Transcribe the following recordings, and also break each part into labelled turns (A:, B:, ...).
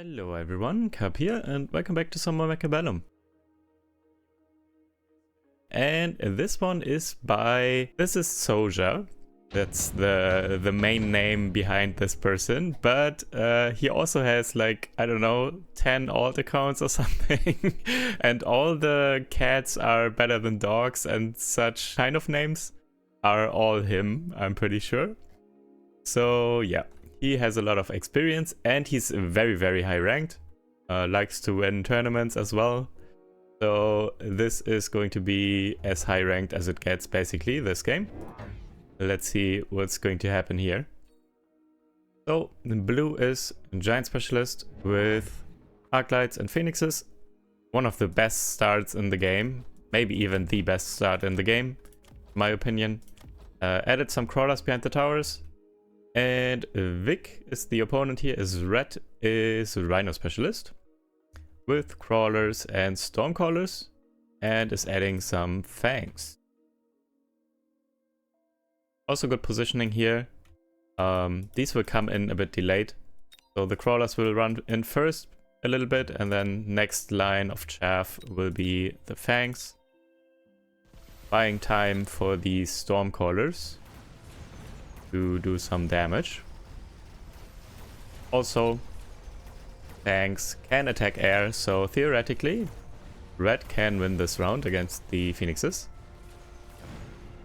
A: Hello everyone, Cap here, and welcome back to some more Mechabellum. And this one is this is Soja. That's the main name behind this person, but he also has like, I don't know, 10 alt accounts or something. And all the cats are better than dogs and such kind of names are all him, I'm pretty sure. So yeah. He has a lot of experience and he's very, very high ranked. Likes to win tournaments as well. So this is going to be as high ranked as it gets basically, this game. Let's see what's going to happen here. So blue is Giant Specialist with Arclights and Phoenixes. One of the best starts in the game. Maybe even the best start in the game, in my opinion. Added some crawlers behind the towers. And Vic is the opponent here, is Red is Rhino Specialist with Crawlers and Stormcallers and is adding some Fangs. Also good positioning here. These will come in a bit delayed. So the Crawlers will run in first a little bit and then next line of chaff will be the Fangs. Buying time for the Stormcallers to do some damage. Also, tanks can attack air, so theoretically, Red can win this round against the Phoenixes.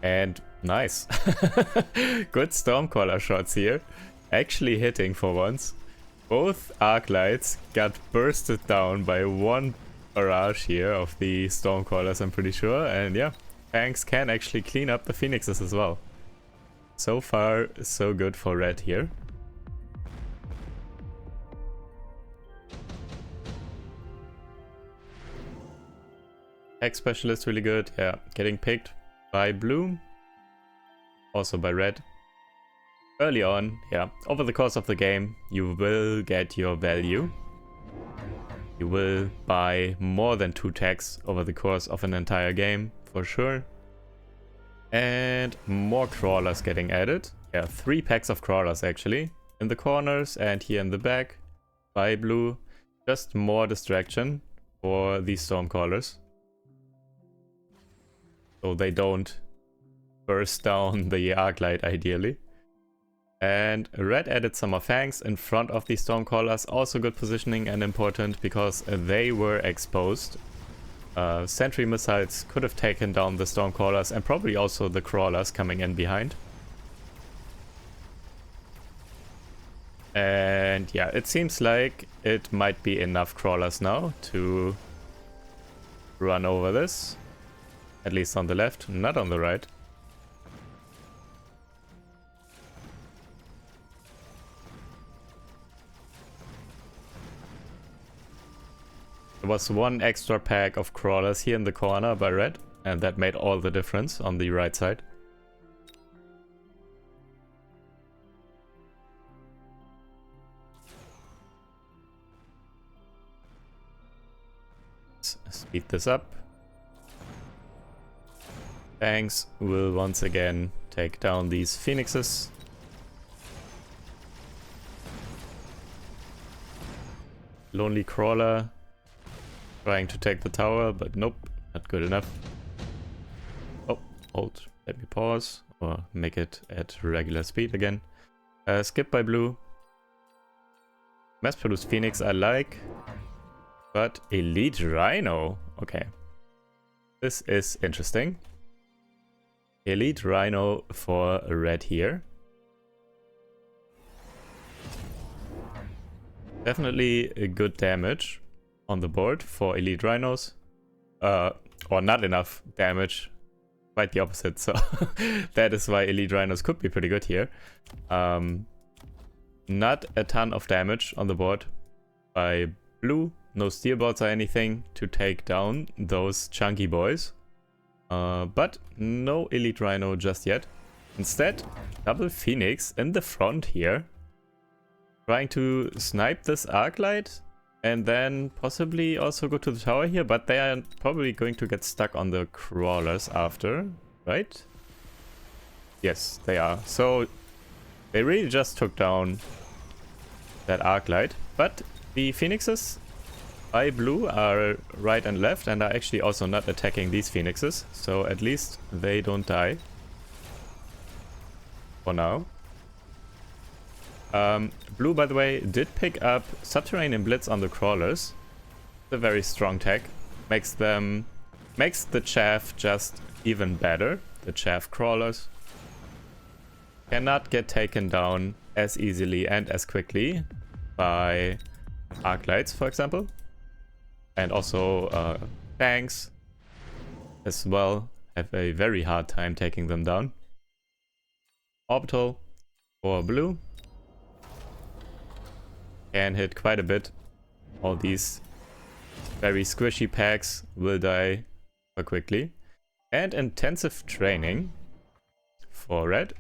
A: And nice. Good Stormcaller shots here. Actually hitting for once. Both Arclights got bursted down by one barrage here of the Stormcallers, I'm pretty sure. And yeah, tanks can actually clean up the Phoenixes as well. So far, so good for Red here. Tech Specialist really good, yeah. Getting picked by Blue. Also by Red. Early on, yeah. Over the course of the game, you will get your value. You will buy more than 2 techs over the course of an entire game, for sure. And more crawlers getting added. Yeah, 3 packs of crawlers actually. In the corners and here in the back. By Blue. Just more distraction for these Stormcallers. So they don't burst down the Arclight ideally. And Red added some more Fangs in front of the Stormcallers. Also good positioning and important because they were exposed. Sentry missiles could have taken down the Stormcallers and probably also the Crawlers coming in behind. And yeah, it seems like it might be enough Crawlers now to run over this. At least on the left, not on the right. There was one extra pack of crawlers here in the corner by Red, and that made all the difference on the right side. Let's speed this up. Fangs will once again take down these Phoenixes. Lonely Crawler. Trying to take the tower, but nope, not good enough. Oh, hold, let me pause, or make it at regular speed again. Skip by Blue. Mass-produced Phoenix I like, but Elite Rhino, okay. This is interesting. Elite Rhino for Red here. Definitely a good damage on the board for Elite Rhinos, or not enough damage, quite the opposite, so that is why Elite Rhinos could be pretty good here. Not a ton of damage on the board by Blue, no steel bolts or anything to take down those chunky boys, but no Elite Rhino just yet. Instead, double Phoenix in the front here, trying to snipe this Arclight. And then possibly also go to the tower here, but they are probably going to get stuck on the crawlers after, right? Yes, they are. So they really just took down that Arclight, but The phoenixes by blue are right and left and are actually also not attacking these phoenixes, so at least they don't die. For now. Blue, by the way, did pick up Subterranean Blitz on the crawlers. It's a very strong tech. Makes the chaff just even better. The chaff crawlers cannot get taken down as easily and as quickly by arc lights, for example. And also tanks as well have a very hard time taking them down. Orbital for blue can hit quite a bit. All these very squishy packs will die quite quickly. And intensive training for red.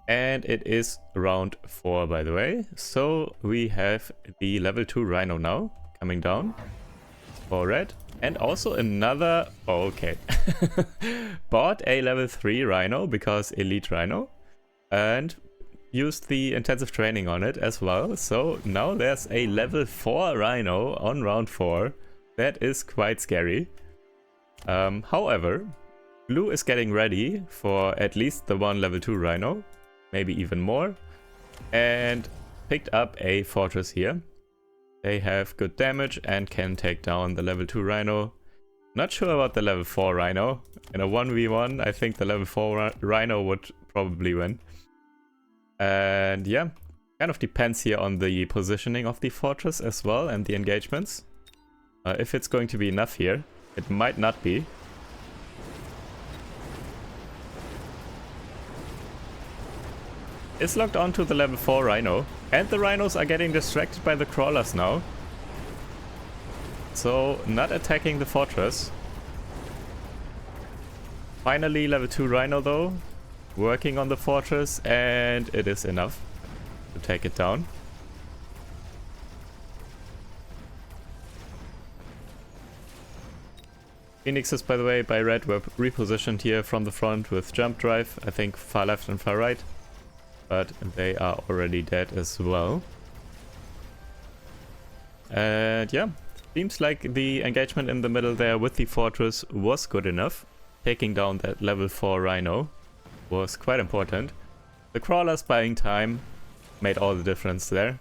A: And it is round 4, by the way. So we have the level 2 Rhino now coming down for red. And also another... Oh, okay. Bought a level 3 Rhino because Elite Rhino. And used the intensive training on it as well. So now there's a level 4 Rhino on round 4. That is quite scary. However, blue is getting ready for at least the one level 2 Rhino. Maybe even more, and picked up a fortress here. They have good damage and can take down the level 2 Rhino. Not sure about the level 4 Rhino. In a 1v1, I think the level 4 Rhino would probably win. And yeah, kind of depends here on the positioning of the fortress as well and the engagements. If it's going to be enough here, it might not be. Is locked onto the level 4 Rhino, and the Rhinos are getting distracted by the crawlers now. So, not attacking the fortress. Finally, level 2 Rhino though, working on the fortress, and it is enough to take it down. Phoenixes, by the way, by red were repositioned here from the front with jump drive, I think far left and far right. But they are already dead as well. And yeah, seems like the engagement in the middle there with the fortress was good enough. Taking down that level 4 Rhino was quite important. The crawlers buying time made all the difference there.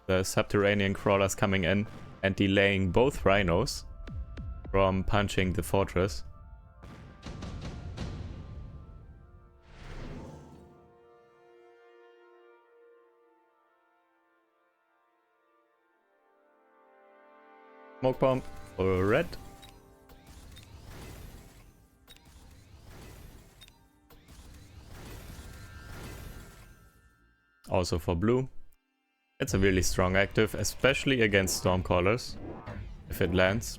A: The subterranean crawlers coming in and delaying both Rhinos from punching the fortress. Smoke bomb for red. Also for blue. It's a really strong active, especially against Stormcallers, if it lands.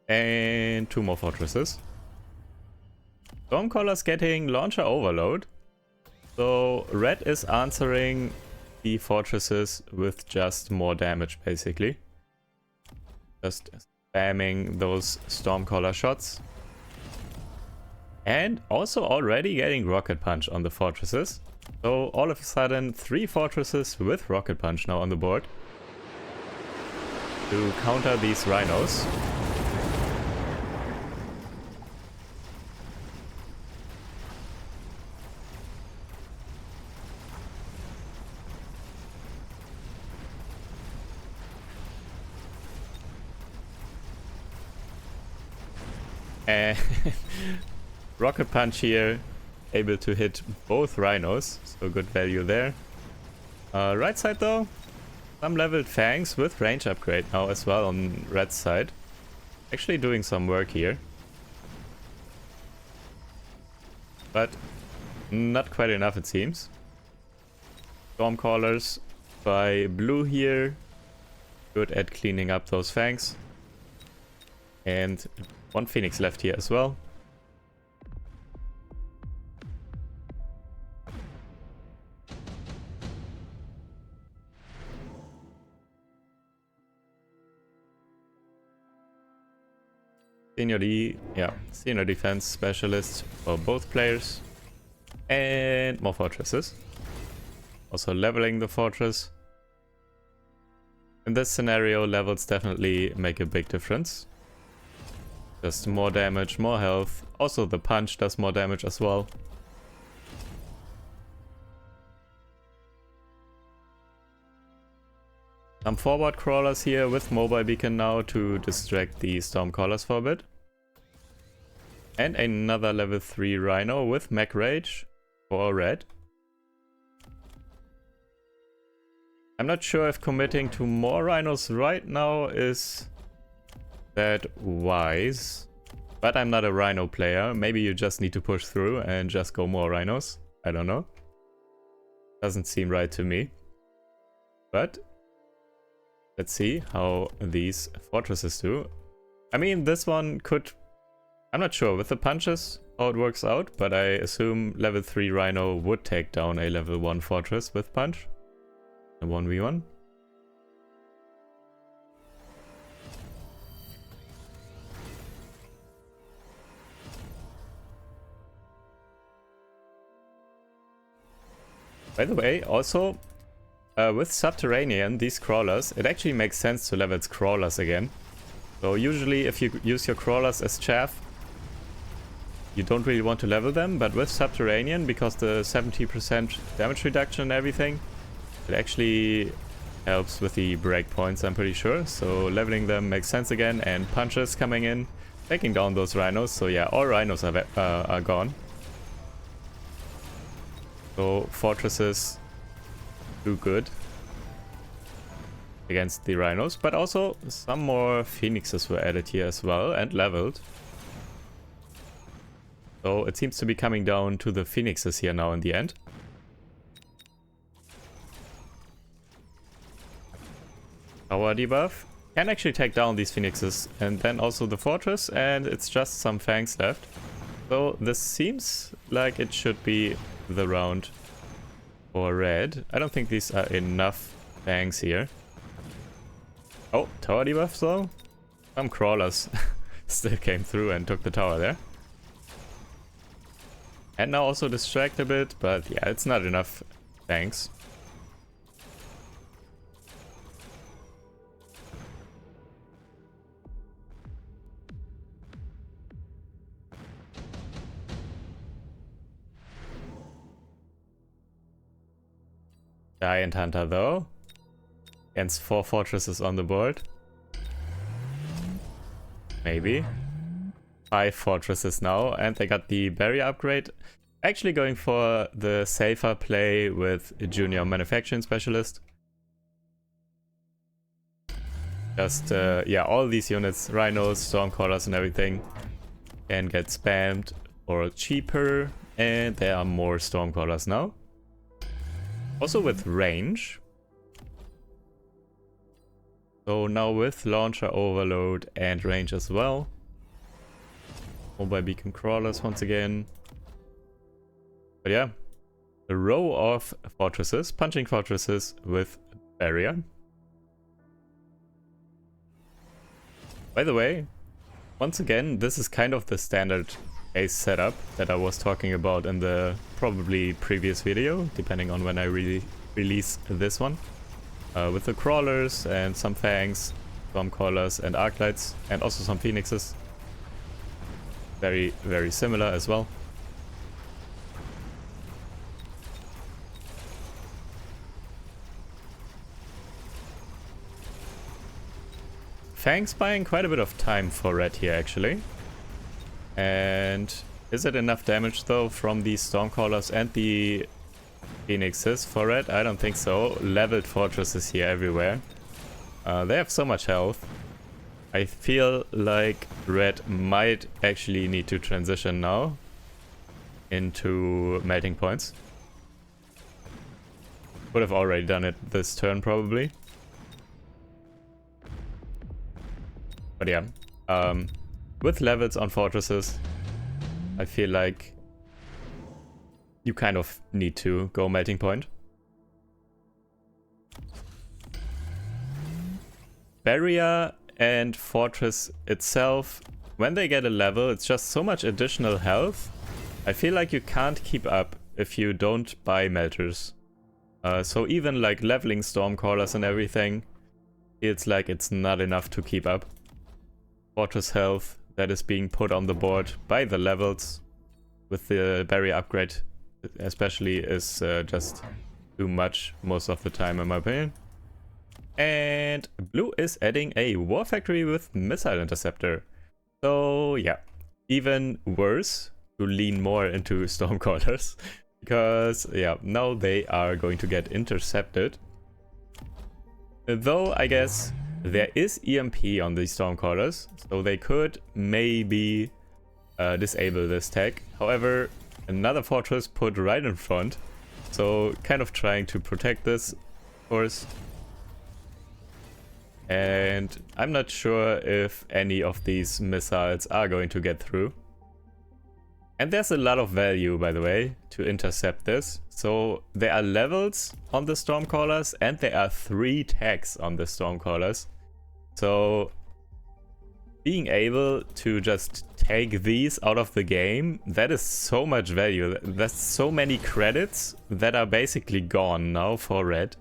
A: And 2 more fortresses. Stormcallers getting launcher overload. So red is answering the fortresses with just more damage, basically. Just spamming those Stormcaller shots. And also already getting Rocket Punch on the fortresses. So all of a sudden 3 fortresses with Rocket Punch now on the board to counter these Rhinos. And Rocket Punch here, able to hit both Rhinos, so good value there. Right side though, some leveled Fangs with range upgrade now as well on red side. Actually doing some work here. But not quite enough it seems. Stormcallers by blue here, good at cleaning up those Fangs. And 1 Phoenix left here as well. Senior defense specialist for both players. And more fortresses. Also leveling the fortress. In this scenario, levels definitely make a big difference. Just more damage, more health. Also the punch does more damage as well. Some forward crawlers here with mobile beacon now to distract the stormcallers for a bit. And another level 3 rhino with mech rage for red. I'm not sure if committing to more rhinos right now is that wise. But I'm not a rhino player. Maybe you just need to push through and just go more rhinos. I don't know. Doesn't seem right to me. But let's see how these fortresses do. I mean, this one could... I'm not sure with the punches how it works out, but I assume level 3 rhino would take down a level 1 fortress with punch. A 1v1. By the way, also with Subterranean, these crawlers, it actually makes sense to level its crawlers again. So usually if you use your crawlers as chaff, you don't really want to level them, but with Subterranean, because the 70% damage reduction and everything, it actually helps with the breakpoints, I'm pretty sure. So leveling them makes sense again, and punches coming in, taking down those rhinos. So yeah, all rhinos are gone. So fortresses do good against the rhinos, but also some more phoenixes were added here as well and leveled. So it seems to be coming down to the phoenixes here now in the end. Power debuff can actually take down these phoenixes and then also the fortress, and it's just some fangs left. So this seems like it should be the round for red. I don't think these are enough fangs here. Oh, tower debuff though. Some crawlers still came through and took the tower there. And now also distract a bit, but yeah, it's not enough fangs. Giant Hunter though. Against 4 fortresses on the board. Maybe. 5 fortresses now, and they got the barrier upgrade. Actually going for the safer play with a junior manufacturing specialist. Just, yeah, all these units, rhinos, stormcallers and everything, can get spammed for cheaper, and there are more stormcallers now. Also with range. So now with launcher overload and range as well. Mobile beacon crawlers once again. But yeah, a row of fortresses, punching fortresses with barrier. By the way, once again, this is kind of the standard case setup that I was talking about in the probably previous video, depending on when I release this one. With the crawlers and some fangs, stormcallers and arclights, and also some phoenixes. Very, very similar as well. Fangs buying quite a bit of time for red here actually. And is it enough damage though from these stormcallers and the phoenixes for red? I don't think so. Leveled fortresses here everywhere. They have so much health. I feel like red might actually need to transition now into melting points. Would have already done it this turn probably. But yeah, with levels on fortresses, I feel like you kind of need to go melting point. Barrier and fortress itself, when they get a level, it's just so much additional health. I feel like you can't keep up if you don't buy melters. So even like leveling Stormcallers and everything, it's like it's not enough to keep up. Fortress health that is being put on the board by the levels with the barrier upgrade especially is just too much most of the time in my opinion. And blue is adding a war factory with missile interceptor. So yeah, even worse to lean more into Stormcallers because yeah, now they are going to get intercepted. Though I guess there is EMP on these Stormcallers, so they could maybe disable this tech. However, another fortress put right in front, so kind of trying to protect this, of course. And I'm not sure if any of these missiles are going to get through. And there's a lot of value, by the way, to intercept this. So there are levels on the Stormcallers and there are 3 tags on the Stormcallers. So being able to just take these out of the game, that is so much value. There's so many credits that are basically gone now for red.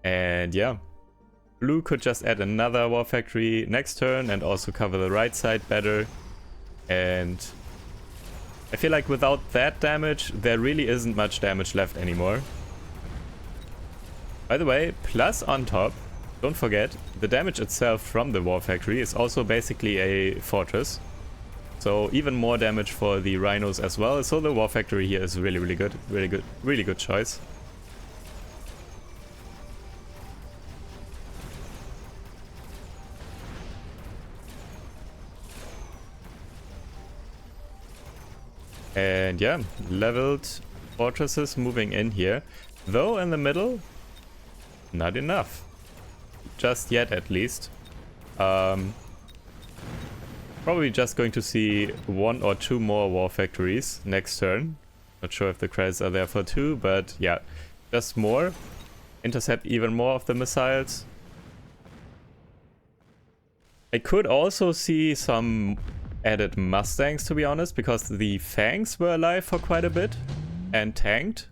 A: And yeah, blue could just add another war factory next turn and also cover the right side better. And I feel like without that damage, there really isn't much damage left anymore. By the way, plus on top, don't forget, the damage itself from the war factory is also basically a fortress. So even more damage for the rhinos as well. So the war factory here is really good. Really good choice. And yeah, leveled fortresses moving in here. Though in the middle, not enough. Just yet, at least. Probably just going to see 1 or 2 more war factories next turn. Not sure if the credits are there for 2, but yeah, just more. Intercept even more of the missiles. I could also see some added Mustangs, to be honest, because the Fangs were alive for quite a bit and tanked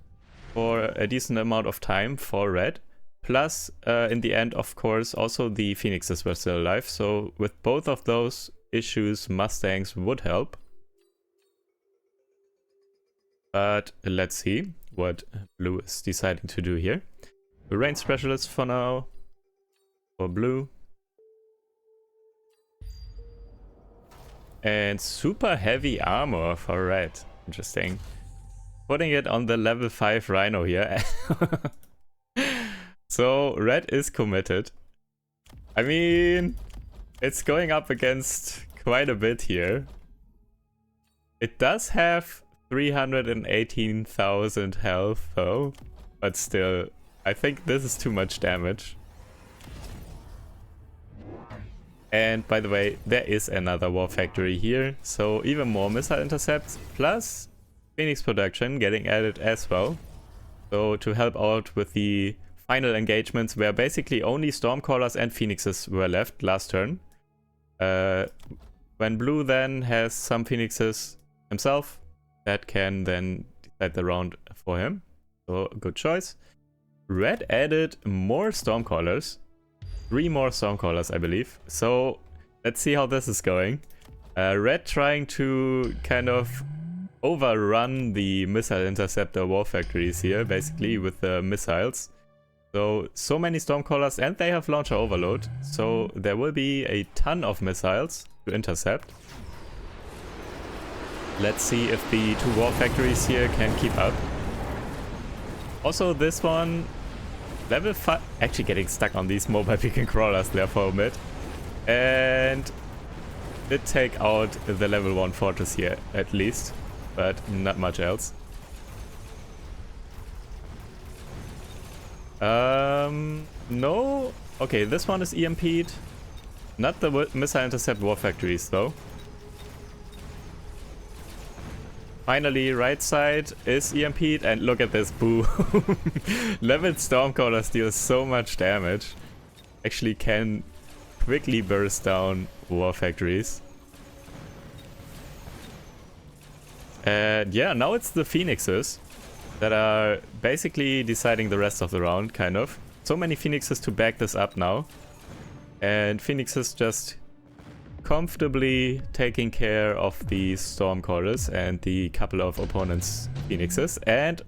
A: for a decent amount of time for red. Plus, in the end, of course, also the Phoenixes were still alive. So with both of those issues, Mustangs would help. But let's see what blue is deciding to do here. Range Specialist for now, for blue. And super heavy armor for red. Interesting. Putting it on the level 5 Rhino here. So red is committed. I mean, it's going up against quite a bit here. It does have 318,000 health though, but still, I think this is too much damage. And by the way, there is another war factory here, so even more missile intercepts, plus Phoenix production getting added as well. So to help out with the final engagements where basically only Stormcallers and Phoenixes were left last turn. When blue then has some Phoenixes himself, that can then decide the round for him. So good choice. Red added more Stormcallers. 3 more Stormcallers, I believe. So let's see how this is going. Red trying to kind of overrun the missile interceptor war factories here, basically with the missiles. So many Stormcallers and they have launcher overload. So there will be a ton of missiles to intercept. Let's see if the 2 war factories here can keep up. Also this one, level 5, actually getting stuck on these mobile beacon crawlers there for a bit. And did take out the level 1 fortress here at least, but not much else. No. Okay, this one is EMP'd. Not the missile intercept war factories though. Finally, right side is EMP'd, and look at this, boom. Leveled Stormcaller deals so much damage. Actually can quickly burst down war factories. And yeah, now it's the Phoenixes. that are basically deciding the rest of the round, kind of. So many Phoenixes to back this up now. And Phoenixes just comfortably taking care of the Stormcallers and the couple of opponents' Phoenixes. And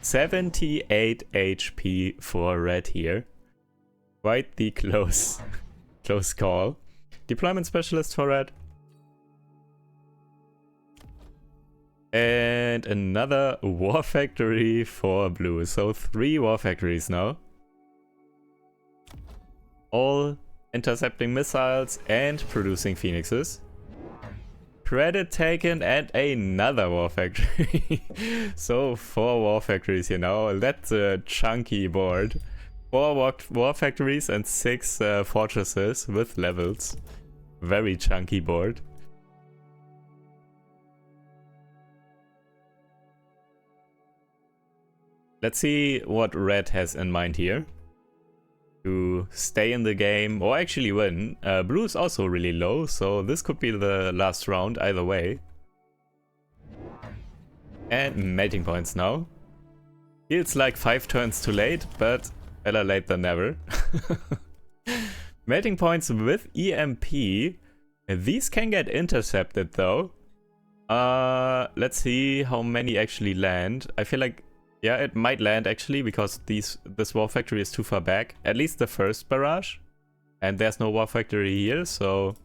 A: 78 HP for red here. Quite the close call. Deployment Specialist for red. And another War Factory for blue. So 3 War Factories now. All intercepting missiles and producing Phoenixes. Credit taken and another War Factory. So 4 War Factories here now. That's a chunky board. 4 War Factories and 6 fortresses with levels. Very chunky board. Let's see what red has in mind here. To stay in the game, or actually win. Blue is also really low, so this could be the last round either way. And mating points now. Feels like 5 turns too late, but better late than never. Mating points with EMP. These can get intercepted though. Let's see how many actually land. I feel like, yeah, it might land actually, because this War Factory is too far back. At least the first barrage. And there's no War Factory here, so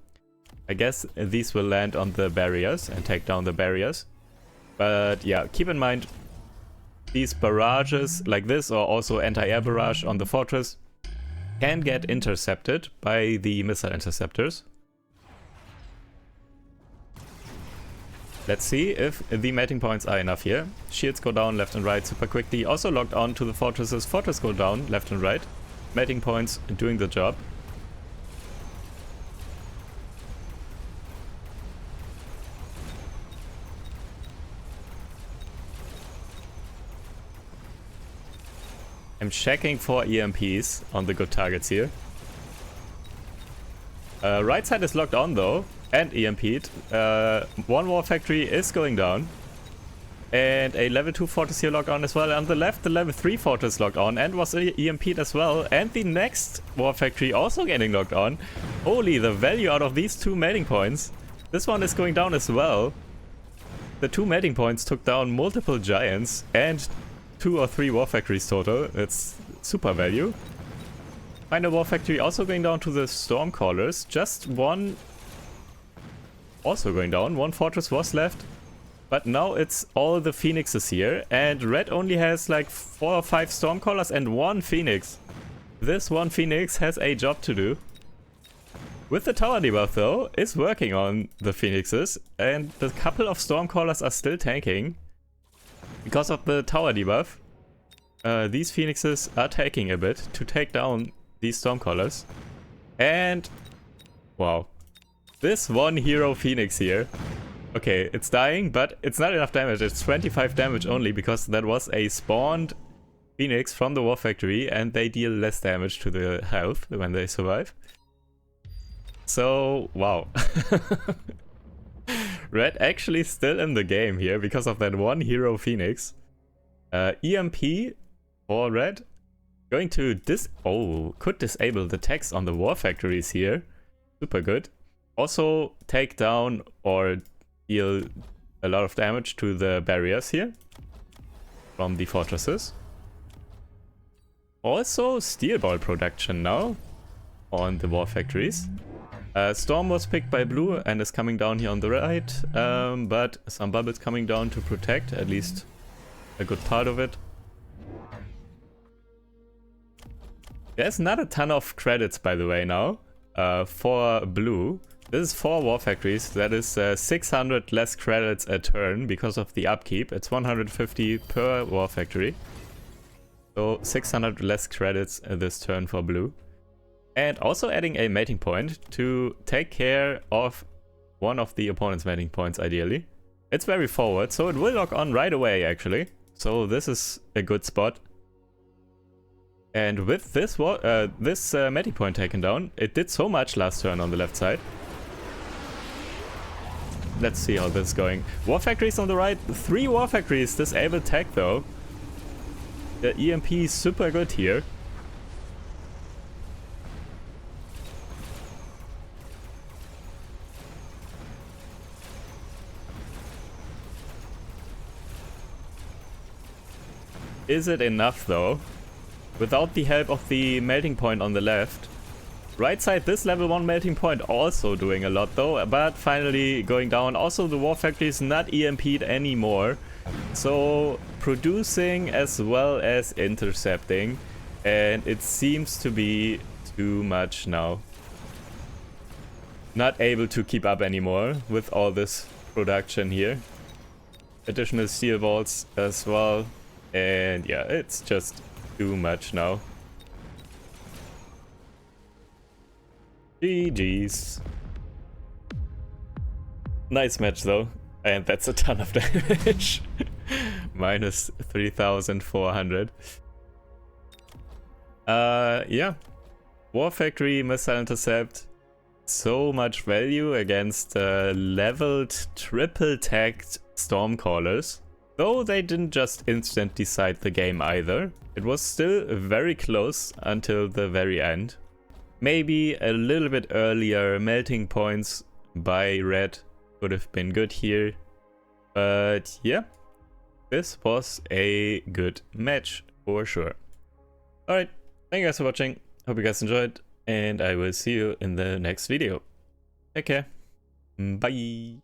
A: I guess these will land on the barriers and take down the barriers. But yeah, keep in mind, these barrages like this, or also anti-air barrage on the fortress, can get intercepted by the missile interceptors. Let's see if the mating points are enough here. Shields go down left and right super quickly. Also locked on to the fortresses. Fortress go down left and right. Mating points doing the job. I'm checking for EMPs on the good targets here. Right side is locked on though. And EMP'd. 1 War Factory is going down. And a level 2 fortress here locked on as well. On the left, the level 3 fortress locked on and was EMP'd as well. And the next War Factory also getting locked on. Holy, the value out of these 2 mating points. This one is going down as well. The 2 mating points took down multiple giants and 2 or 3 War Factories total. It's super value. Final War Factory also going down to the Stormcallers. Just 1 also going down. 1 fortress was left. But now it's all the Phoenixes here. And red only has like 4 or 5 Stormcallers and 1 Phoenix. This 1 Phoenix has a job to do. With the tower debuff though, is working on the Phoenixes. And the couple of Stormcallers are still tanking. Because of the tower debuff. These Phoenixes are taking a bit to take down these Stormcallers. And wow. This 1 hero Phoenix here. Okay, it's dying, but it's not enough damage. It's 25 damage only, because that was a spawned Phoenix from the War Factory, and they deal less damage to the health when they survive. So, wow. Red actually still in the game here because of that 1 hero Phoenix. EMP for red. Going to could disable the text on the War Factories here. Super good. Also take down or deal a lot of damage to the barriers here from the fortresses. Also steel ball production now on the War Factories. Storm was picked by blue and is coming down here on the right, but some bubbles coming down to protect at least a good part of it. There's not a ton of credits, by the way, now for blue. This is 4 War Factories. That is 600 less credits a turn because of the upkeep. It's 150 per War Factory. So 600 less credits this turn for blue. And also adding a mating point to take care of one of the opponent's mating points, ideally. It's very forward, so it will lock on right away, actually. So this is a good spot. And with this mating point taken down, it did so much last turn on the left side. Let's see how this is going. War Factories on the right. 3 War Factories disabled tech though. The EMP is super good here. Is it enough though? Without the help of the melting point on the left. Right side, this level 1 melting point also doing a lot though, but finally going down. Also the war factory is not EMP'd anymore. So producing as well as intercepting, and it seems to be too much now. Not able to keep up anymore with all this production here. Additional steel bolts as well. And yeah, it's just too much now. GG's. Nice match though. And that's a ton of damage. Minus 3,400. Yeah. War Factory, Missile Intercept. So much value against leveled, triple-tagged Stormcallers. Though they didn't just instant decide the game either. It was still very close until the very end. Maybe a little bit earlier melting points by red would have been good here. But yeah, this was a good match for sure. Alright, thank you guys for watching. Hope you guys enjoyed, and I will see you in the next video. Take care. Bye.